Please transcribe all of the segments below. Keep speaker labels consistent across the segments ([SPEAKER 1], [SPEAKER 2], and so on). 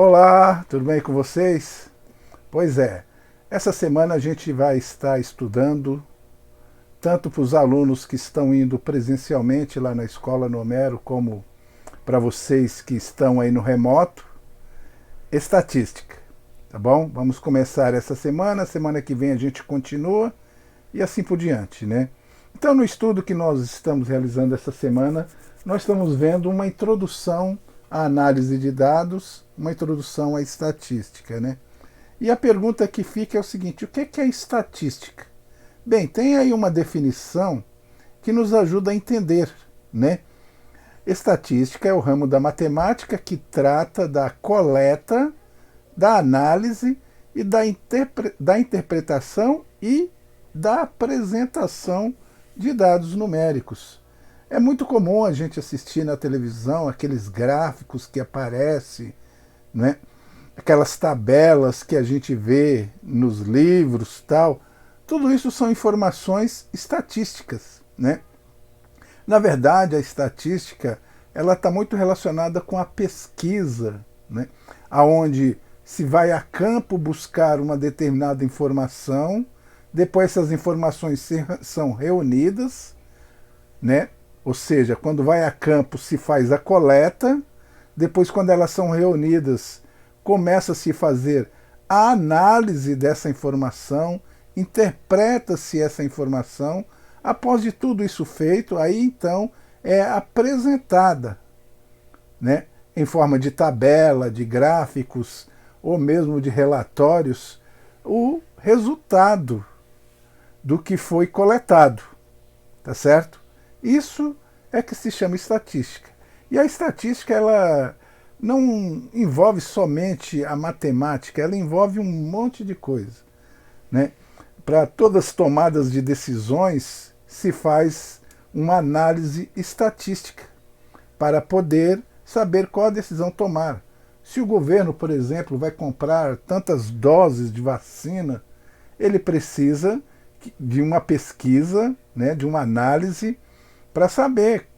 [SPEAKER 1] Olá, tudo bem com vocês? Pois é, essa semana a gente vai estar estudando, tanto para os alunos que estão indo presencialmente lá na escola no Homero, como para vocês que estão aí no remoto, estatística, tá bom? Vamos começar essa semana que vem a gente continua e assim por diante, né? Então, no estudo que nós estamos realizando essa semana, nós estamos vendo uma introdução à análise de dados, uma introdução à estatística, né? E a pergunta que fica é o seguinte: o que é estatística? Bem, tem aí uma definição que nos ajuda a entender, né? Estatística é o ramo da matemática que trata da coleta, da análise e da interpretação e da apresentação de dados numéricos. É muito comum a gente assistir na televisão aqueles gráficos que aparecem, né? Aquelas tabelas que a gente vê nos livros, tal. Tudo isso são informações estatísticas, né? Na verdade, a estatística ela está muito relacionada com a pesquisa, né? Aonde se vai a campo buscar uma determinada informação, depois essas informações são reunidas, né? Ou seja, quando vai a campo se faz a coleta, depois quando elas são reunidas começa-se a fazer a análise dessa informação, interpreta-se essa informação. Após de tudo isso feito, aí então é apresentada, né, em forma de tabela, de gráficos ou mesmo de relatórios, o resultado do que foi coletado, tá certo? Isso é que se chama estatística. E a estatística, ela não envolve somente a matemática, ela envolve um monte de coisa, né? Para todas as tomadas de decisões se faz uma análise estatística para poder saber qual a decisão tomar. Se o governo, por exemplo, vai comprar tantas doses de vacina, ele precisa de uma pesquisa, né, de uma análise para saber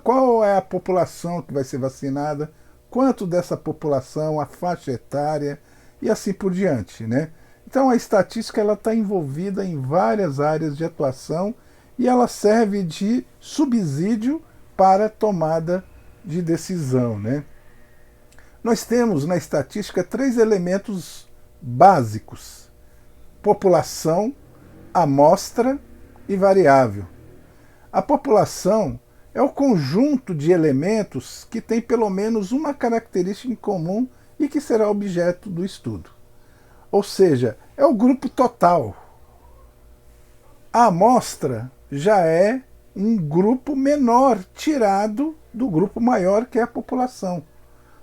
[SPEAKER 1] qual é a população que vai ser vacinada, quanto dessa população, a faixa etária e assim por diante, né? Então a estatística ela está envolvida em várias áreas de atuação e ela serve de subsídio para a tomada de decisão, né? Nós temos na estatística três elementos básicos: população, amostra e variável. A população é o conjunto de elementos que tem pelo menos uma característica em comum e que será objeto do estudo. Ou seja, é o grupo total. A amostra já é um grupo menor tirado do grupo maior, que é a população.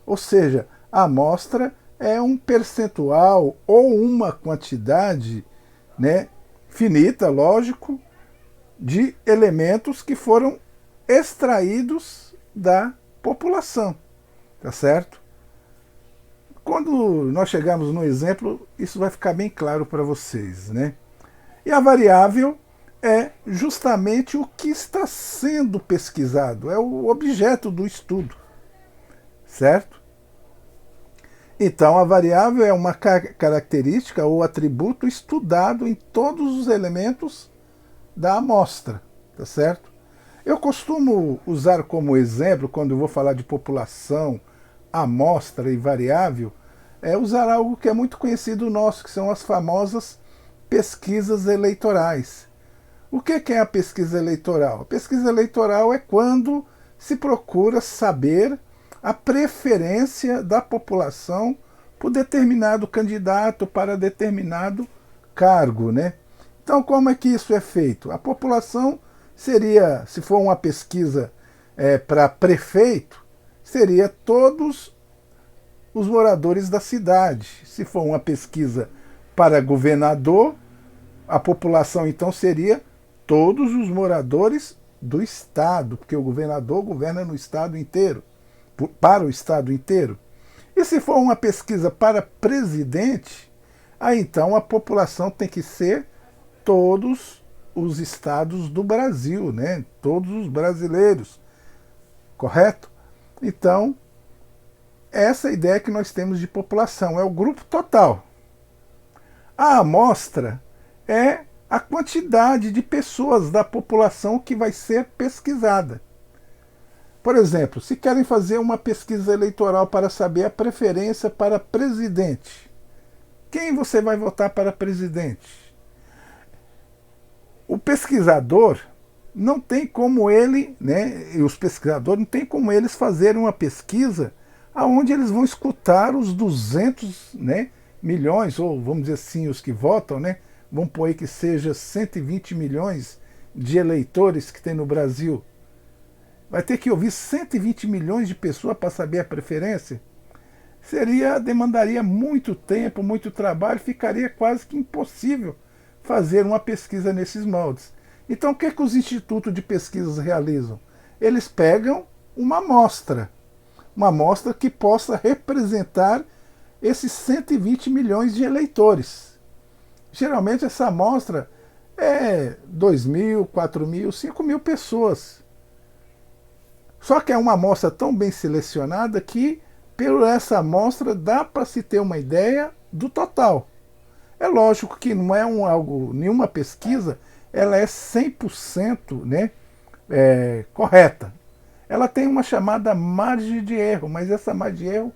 [SPEAKER 1] Ou seja, a amostra é um percentual ou uma quantidade, né, finita, lógico, de elementos que foram extraídos da população, tá certo? Quando nós chegarmos no exemplo, isso vai ficar bem claro para vocês, né? E a variável é justamente o que está sendo pesquisado, é o objeto do estudo, certo? Então, a variável é uma característica ou atributo estudado em todos os elementos da amostra, tá certo? Eu costumo usar como exemplo, quando eu vou falar de população, amostra e variável, usar algo que é muito conhecido nosso, que são as famosas pesquisas eleitorais. O que é a pesquisa eleitoral? A pesquisa eleitoral é quando se procura saber a preferência da população por determinado candidato para determinado cargo, né? Então, como é que isso é feito? A população seria, se for uma pesquisa para prefeito, seria todos os moradores da cidade. Se for uma pesquisa para governador, a população então seria todos os moradores do estado, porque o governador governa no estado inteiro, para o estado inteiro. E se for uma pesquisa para presidente, aí então a população tem que ser todos os estados do Brasil, né? Todos os brasileiros, correto? Então, essa é a ideia que nós temos de população, é o grupo total. A amostra é a quantidade de pessoas da população que vai ser pesquisada. Por exemplo, se querem fazer uma pesquisa eleitoral para saber a preferência para presidente, quem você vai votar para presidente? O pesquisador não tem como ele, né, e os pesquisadores não tem como eles fazerem uma pesquisa aonde eles vão escutar os 200, né, milhões, ou vamos dizer assim, os que votam, né, vamos pôr aí que seja 120 milhões de eleitores que tem no Brasil. Vai ter que ouvir 120 milhões de pessoas para saber a preferência? Demandaria muito tempo, muito trabalho, ficaria quase que impossível fazer uma pesquisa nesses moldes. Então, o que os institutos de pesquisas realizam? Eles pegam uma amostra que possa representar esses 120 milhões de eleitores. Geralmente essa amostra é 2.000, 4.000, 5.000 pessoas. Só que é uma amostra tão bem selecionada que, por essa amostra, dá para se ter uma ideia do total. É lógico que não é nenhuma pesquisa ela é 100%, né, correta. Ela tem uma chamada margem de erro, mas essa margem de erro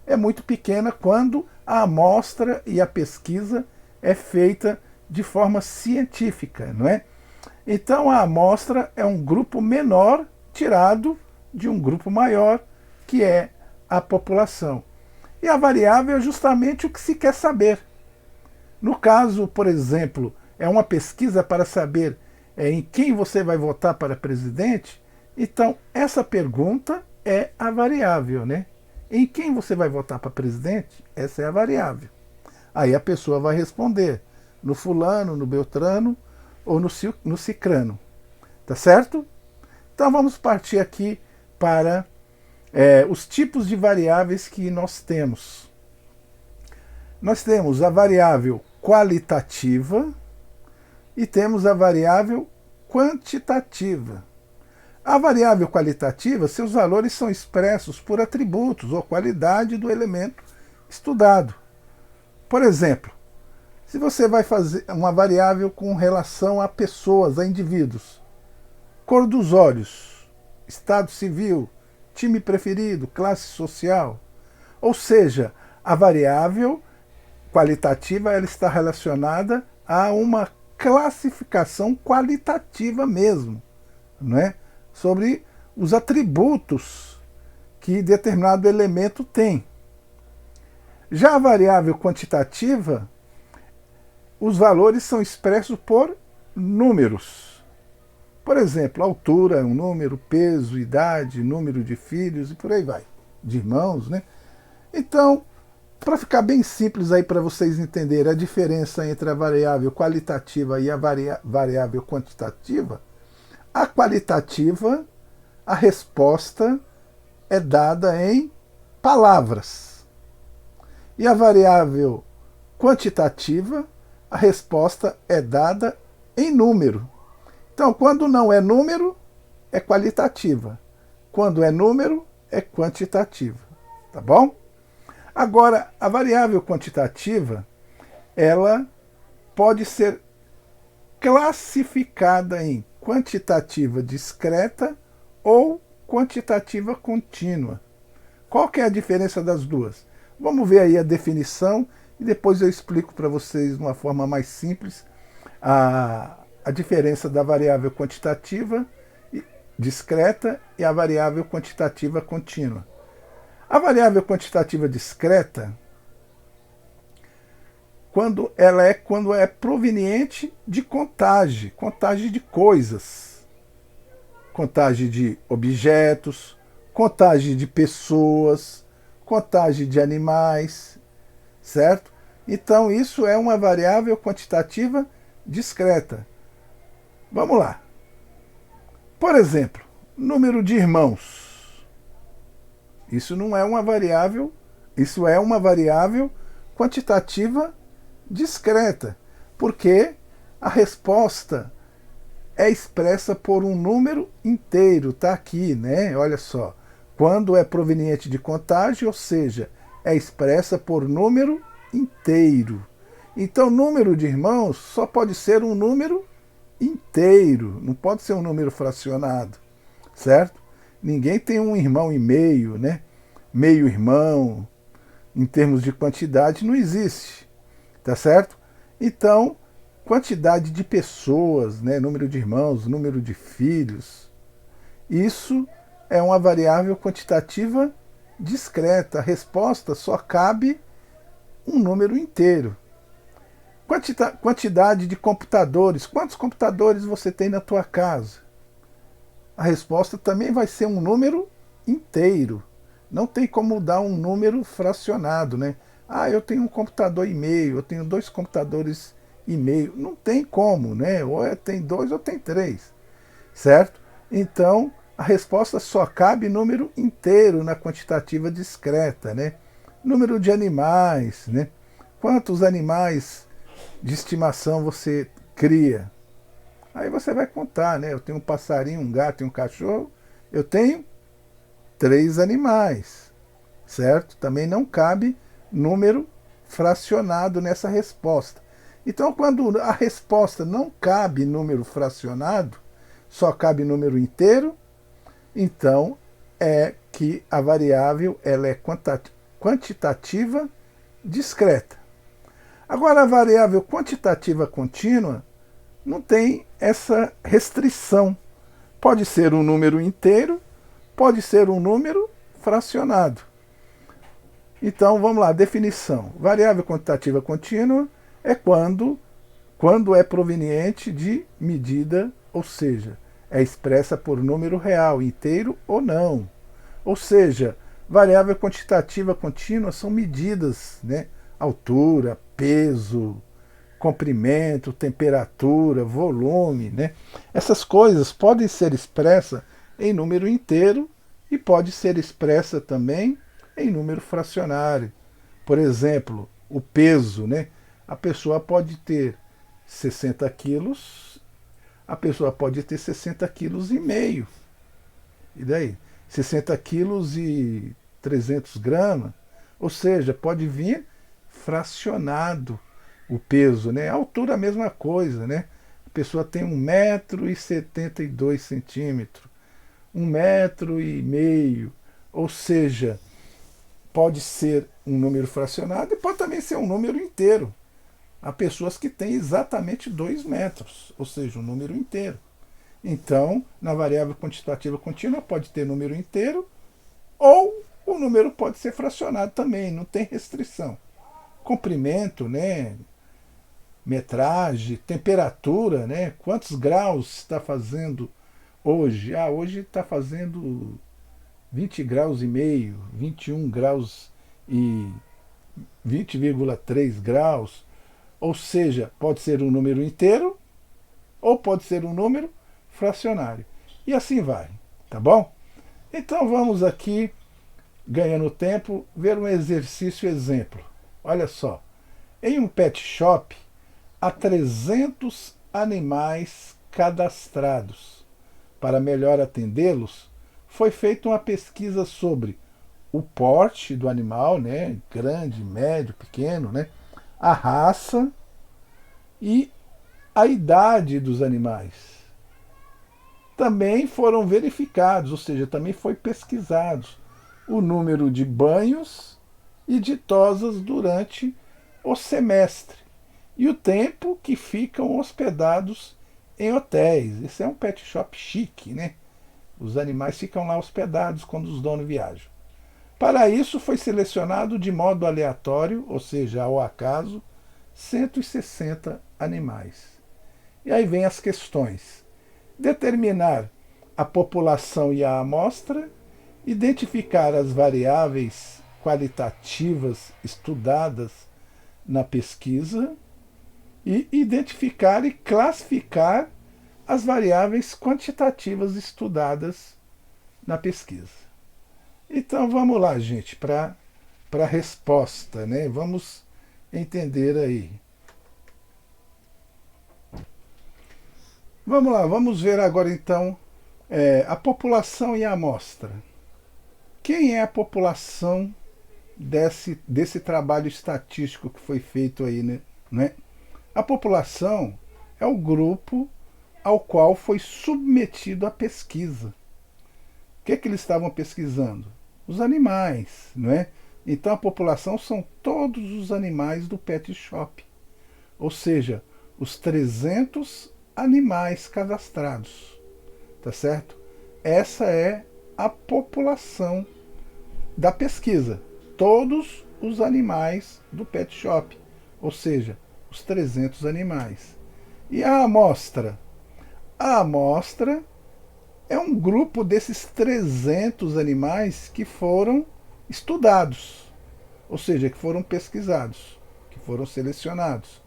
[SPEAKER 1] é muito pequena quando a amostra e a pesquisa é feita de forma científica, não é? Então a amostra é um grupo menor tirado de um grupo maior, que é a população. E a variável é justamente o que se quer saber. No caso, por exemplo, é uma pesquisa para saber em quem você vai votar para presidente, então essa pergunta é a variável, né? Em quem você vai votar para presidente? Essa é a variável. Aí a pessoa vai responder no fulano, no beltrano ou no cicrano. Tá certo? Então vamos partir aqui para os tipos de variáveis que nós temos. Nós temos a variável qualitativa e temos a variável quantitativa. A variável qualitativa, seus valores são expressos por atributos ou qualidade do elemento estudado. Por exemplo, se você vai fazer uma variável com relação a pessoas, a indivíduos, cor dos olhos, estado civil, time preferido, classe social, ou seja, a variável qualitativa ela está relacionada a uma classificação qualitativa mesmo, não é? Sobre os atributos que determinado elemento tem. Já a variável quantitativa, os valores são expressos por números. Por exemplo, altura é um número, peso, idade, número de filhos e por aí vai, de irmãos, né? Então, para ficar bem simples aí para vocês entenderem a diferença entre a variável qualitativa e a variável quantitativa, a qualitativa, a resposta é dada em palavras. E a variável quantitativa, a resposta é dada em número. Então, quando não é número, é qualitativa. Quando é número, é quantitativa. Tá bom? Agora, a variável quantitativa, ela pode ser classificada em quantitativa discreta ou quantitativa contínua. Qual que é a diferença das duas? Vamos ver aí a definição e depois eu explico para vocês de uma forma mais simples a diferença da variável quantitativa discreta e a variável quantitativa contínua. A variável quantitativa discreta, quando é proveniente de contagem de coisas, contagem de objetos, contagem de pessoas, contagem de animais, certo? Então isso é uma variável quantitativa discreta. Vamos lá. Por exemplo, número de irmãos. Isso não é uma variável, isso é uma variável quantitativa discreta, porque a resposta é expressa por um número inteiro, tá aqui, né? Olha só, quando é proveniente de contagem, ou seja, é expressa por número inteiro. Então, número de irmãos só pode ser um número inteiro, não pode ser um número fracionado, certo? Ninguém tem um irmão e meio, né? Meio irmão, em termos de quantidade, não existe, tá certo? Então, quantidade de pessoas, né? Número de irmãos, número de filhos, isso é uma variável quantitativa discreta. A resposta só cabe um número inteiro. Quantidade de computadores. Quantos computadores você tem na tua casa? A resposta também vai ser um número inteiro. Não tem como dar um número fracionado, né? Ah, eu tenho um computador e meio, eu tenho 2 computadores e meio. Não tem como, né? Ou tem 2 ou tem 3, certo? Então, a resposta só cabe número inteiro na quantitativa discreta, né? Número de animais, né? Quantos animais de estimação você cria? Aí você vai contar, né? Eu tenho um passarinho, um gato e um cachorro. Eu tenho 3 animais, certo? Também não cabe número fracionado nessa resposta. Então, quando a resposta não cabe número fracionado, só cabe número inteiro, então é que a variável ela é quantitativa discreta. Agora, a variável quantitativa contínua não tem essa restrição. Pode ser um número inteiro, pode ser um número fracionado. Então, vamos lá, definição. Variável quantitativa contínua é quando é proveniente de medida, ou seja, é expressa por número real, inteiro ou não. Ou seja, variável quantitativa contínua são medidas, né? Altura, peso, comprimento, temperatura, volume, né? Essas coisas podem ser expressas em número inteiro e pode ser expressa também em número fracionário. Por exemplo, o peso, né? A pessoa pode ter 60 quilos, a pessoa pode ter 60 quilos e meio. E daí? 60 quilos e 300 gramas. Ou seja, pode vir fracionado o peso, né? A altura a mesma coisa, né? A pessoa tem 1,72 m, 1,5 m, ou seja, pode ser um número fracionado e pode também ser um número inteiro. Há pessoas que têm exatamente 2 metros, ou seja, um número inteiro. Então, na variável quantitativa contínua pode ter número inteiro ou o número pode ser fracionado também, não tem restrição. Comprimento, né? Metragem, temperatura, né? Quantos graus está fazendo hoje? Ah, hoje está fazendo 20 graus e meio, 21 graus e 20,3 graus. Ou seja, pode ser um número inteiro ou pode ser um número fracionário. E assim vai, tá bom? Então vamos aqui, ganhando tempo, ver um exercício exemplo. Olha só, em um pet shop há 300 animais cadastrados. Para melhor atendê-los, foi feita uma pesquisa sobre o porte do animal, né, grande, médio, pequeno, né, a raça e a idade dos animais. Também foram verificados, ou seja, também foi pesquisados o número de banhos e de tosas durante o semestre e o tempo que ficam hospedados em hotéis. Esse é um pet shop chique, né? Os animais ficam lá hospedados quando os donos viajam. Para isso foi selecionado de modo aleatório, ou seja, ao acaso, 160 animais. E aí vem as questões. Determinar a população e a amostra, identificar as variáveis qualitativas estudadas na pesquisa e identificar e classificar as variáveis quantitativas estudadas na pesquisa. Então vamos lá, gente, para a resposta, né? Vamos entender aí. Vamos lá, vamos ver agora então a população e a amostra. quem é a população desse trabalho estatístico que foi feito aí, né? A população é o grupo ao qual foi submetido a pesquisa. O que é que eles estavam pesquisando? Os animais, não é? Então a população são todos os animais do pet shop, ou seja, os 300 animais cadastrados, tá certo? Essa é a população da pesquisa, todos os animais do pet shop, ou seja, os 300 animais. E a amostra? A amostra é um grupo desses 300 animais que foram estudados, ou seja, que foram pesquisados, que foram selecionados.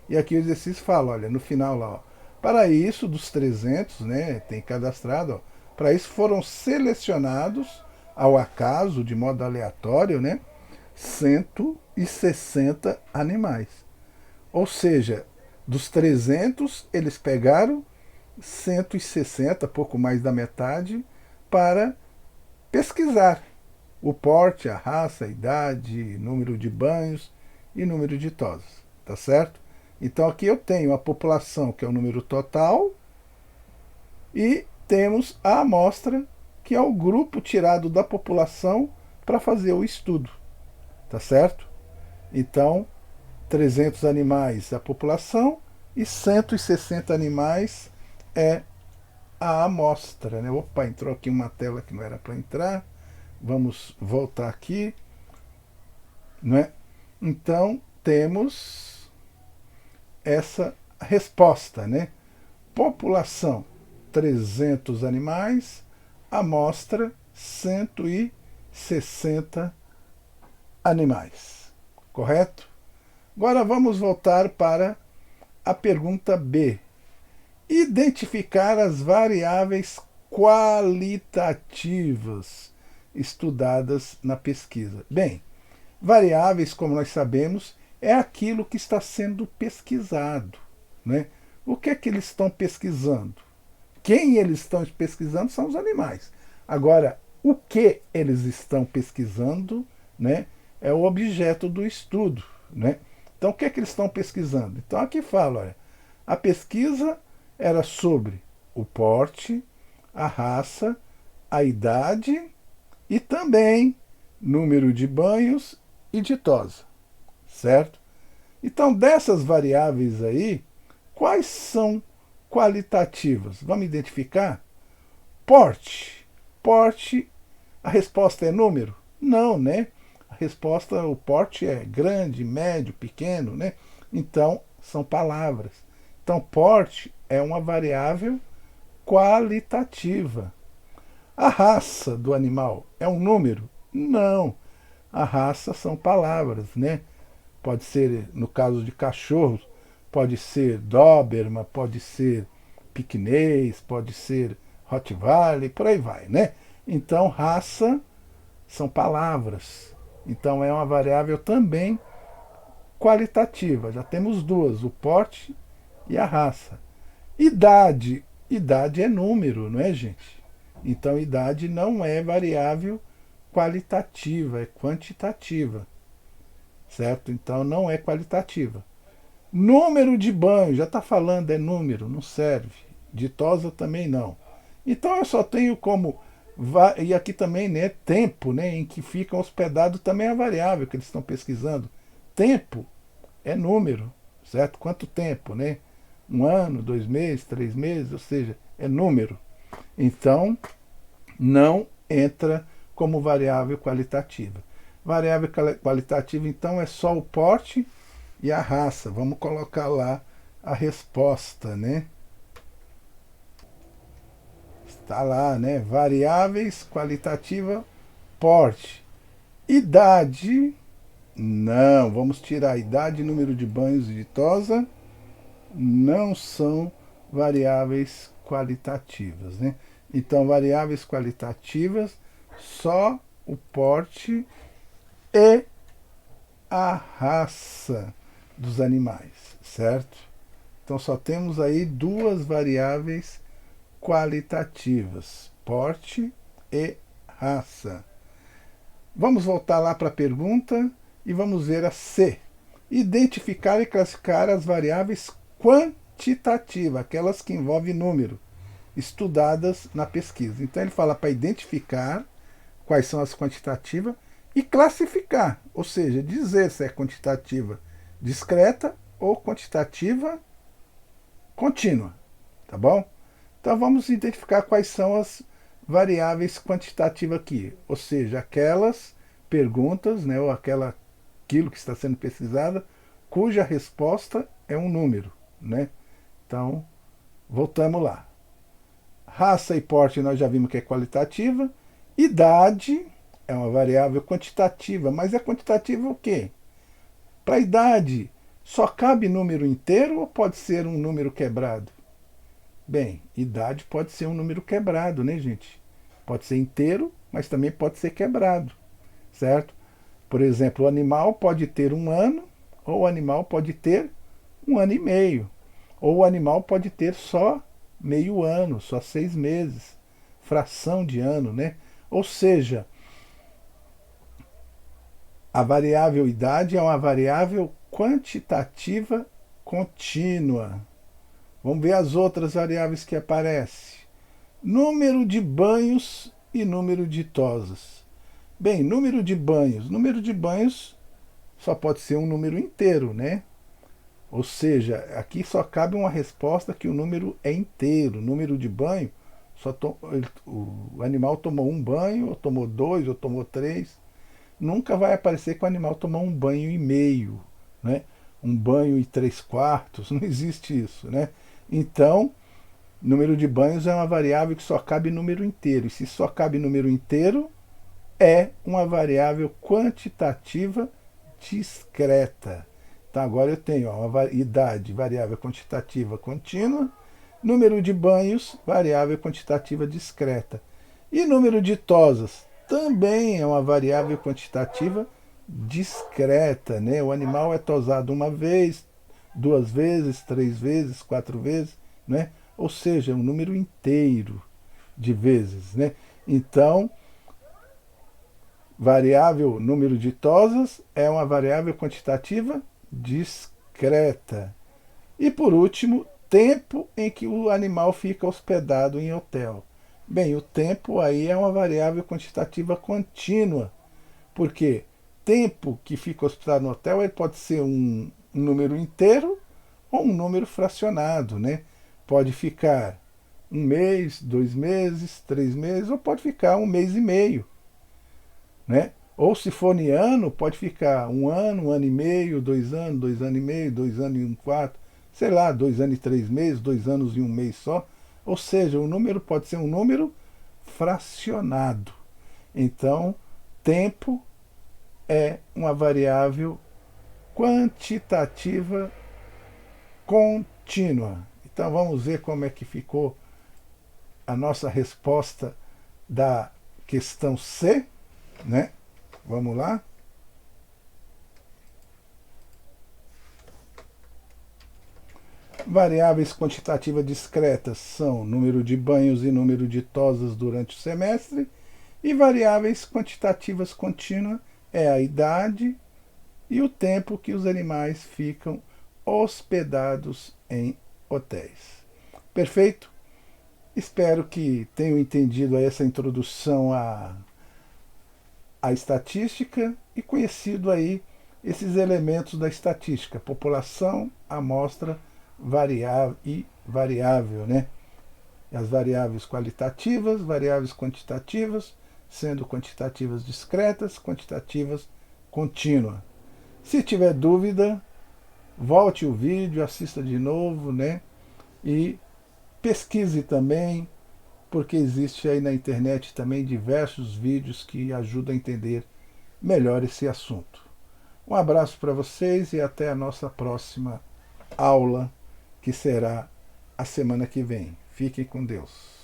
[SPEAKER 1] E aqui o exercício fala, olha, no final lá, ó, para isso, dos 300, né, tem cadastrado, ó, para isso foram selecionados ao acaso, de modo aleatório, né, 160 animais. Ou seja, dos 300, eles pegaram 160, pouco mais da metade, para pesquisar o porte, a raça, a idade, número de banhos e número de tosas, tá certo? Então aqui eu tenho a população, que é o número total, e temos a amostra, que é o grupo tirado da população para fazer o estudo, tá certo? Então, 300 animais a população e 160 animais é a amostra, né? Opa, entrou aqui uma tela que não era para entrar. Vamos voltar aqui, né? Então, temos essa resposta, né? População, 300 animais, amostra, 160 animais. Correto? Agora vamos voltar para a pergunta B. Identificar as variáveis qualitativas estudadas na pesquisa. Bem, variáveis, como nós sabemos, é aquilo que está sendo pesquisado, né? O que é que eles estão pesquisando? Quem eles estão pesquisando são os animais. Agora, o que eles estão pesquisando, né, é o objeto do estudo, né? Então, o que é que eles estão pesquisando? Então, aqui fala, olha, a pesquisa era sobre o porte, a raça, a idade e também número de banhos e de tosa, certo? Então, dessas variáveis aí, quais são qualitativas? Vamos identificar? Porte. Porte, a resposta é número? Não, né? A resposta, o porte é grande, médio, pequeno, né? Então, são palavras. Então, porte é uma variável qualitativa. A raça do animal é um número? Não. A raça são palavras, né? Pode ser, no caso de cachorros, pode ser Doberman, pode ser Piquenês, pode ser Rottweiler, por aí vai, né? Então, raça são palavras. Então, é uma variável também qualitativa. Já temos duas, o porte e a raça. Idade. Idade é número, não é, gente? Então, idade não é variável qualitativa, é quantitativa. Certo? Então, não é qualitativa. Número de banho, já está falando, é número, não serve. De tosa também não. Então, eu só tenho como... E aqui também, né, tempo, né, em que ficam hospedados também é a variável que eles estão pesquisando. Tempo é número, certo? Quanto tempo, né? 1 ano, 2 meses, 3 meses, ou seja, é número. Então, não entra como variável qualitativa. Variável qualitativa, então, é só o porte e a raça. Vamos colocar lá a resposta, né? Está lá, né? Variáveis qualitativa, porte. Idade, não. Vamos tirar idade, número de banhos e de tosa. Não são variáveis qualitativas, né? Então, variáveis qualitativas, só o porte e a raça dos animais, certo? Então, só temos aí duas variáveis qualitativas, porte e raça. Vamos voltar lá para a pergunta e vamos ver a C. Identificar e classificar as variáveis quantitativas, aquelas que envolvem número, estudadas na pesquisa. Então ele fala para identificar quais são as quantitativas e classificar, ou seja, dizer se é quantitativa discreta ou quantitativa contínua, tá bom? Então vamos identificar quais são as variáveis quantitativas aqui, ou seja, aquelas perguntas, né, ou aquilo que está sendo pesquisada, cuja resposta é um número, né? Então, voltamos lá. Raça e porte nós já vimos que é qualitativa. Idade é uma variável quantitativa, mas é quantitativa o quê? Para a idade, só cabe número inteiro ou pode ser um número quebrado? Bem, idade pode ser um número quebrado, né, gente? Pode ser inteiro, mas também pode ser quebrado, certo? Por exemplo, o animal pode ter 1 ano, ou o animal pode ter 1 ano e meio, ou o animal pode ter só meio ano, só 6 meses, fração de ano, né? Ou seja, a variável idade é uma variável quantitativa contínua. Vamos ver as outras variáveis que aparecem. Número de banhos e número de tosas. Bem, número de banhos. Número de banhos só pode ser um número inteiro, né? Ou seja, aqui só cabe uma resposta que o número é inteiro. Número de banho, o animal tomou 1 banho, ou tomou 2, ou tomou 3. Nunca vai aparecer que o animal tomou 1 banho e meio, né? 1 banho e 3/4, não existe isso, né? Então, número de banhos é uma variável que só cabe número inteiro. E se só cabe número inteiro, é uma variável quantitativa discreta. Então agora eu tenho uma idade, variável quantitativa contínua, número de banhos, variável quantitativa discreta. E número de tosas também é uma variável quantitativa discreta, né? O animal é tosado 1 vez, 2 vezes, 3 vezes, 4 vezes, né? Ou seja, um número inteiro de vezes, né? Então, variável número de tosas é uma variável quantitativa discreta. E por último, tempo em que o animal fica hospedado em hotel. Bem, o tempo aí é uma variável quantitativa contínua, porque tempo que fica hospedado no hotel ele pode ser um número inteiro ou um número fracionado, né? Pode ficar 1 mês, 2 meses, 3 meses, ou pode ficar 1 mês e meio, né? Ou se for em ano, pode ficar 1 ano, 1 ano e meio, 2 anos, 2 anos e meio, 2 anos e 1/4, sei lá, 2 anos e 3 meses, 2 anos e 1 mês só. Ou seja, o número pode ser um número fracionado. Então, tempo é uma variável quantitativa contínua. Então vamos ver como é que ficou a nossa resposta da questão C, né? Vamos lá. Variáveis quantitativas discretas são número de banhos e número de tosas durante o semestre, e variáveis quantitativas contínuas é a idade e o tempo que os animais ficam hospedados em hotéis. Perfeito? Espero que tenham entendido essa introdução à estatística e conhecido aí esses elementos da estatística: população, amostra, variável, né? As variáveis qualitativas, variáveis quantitativas, sendo quantitativas discretas, quantitativas contínuas. Se tiver dúvida, volte o vídeo, assista de novo, né? E pesquise também, porque existe aí na internet também diversos vídeos que ajudam a entender melhor esse assunto. Um abraço para vocês e até a nossa próxima aula, que será a semana que vem. Fiquem com Deus.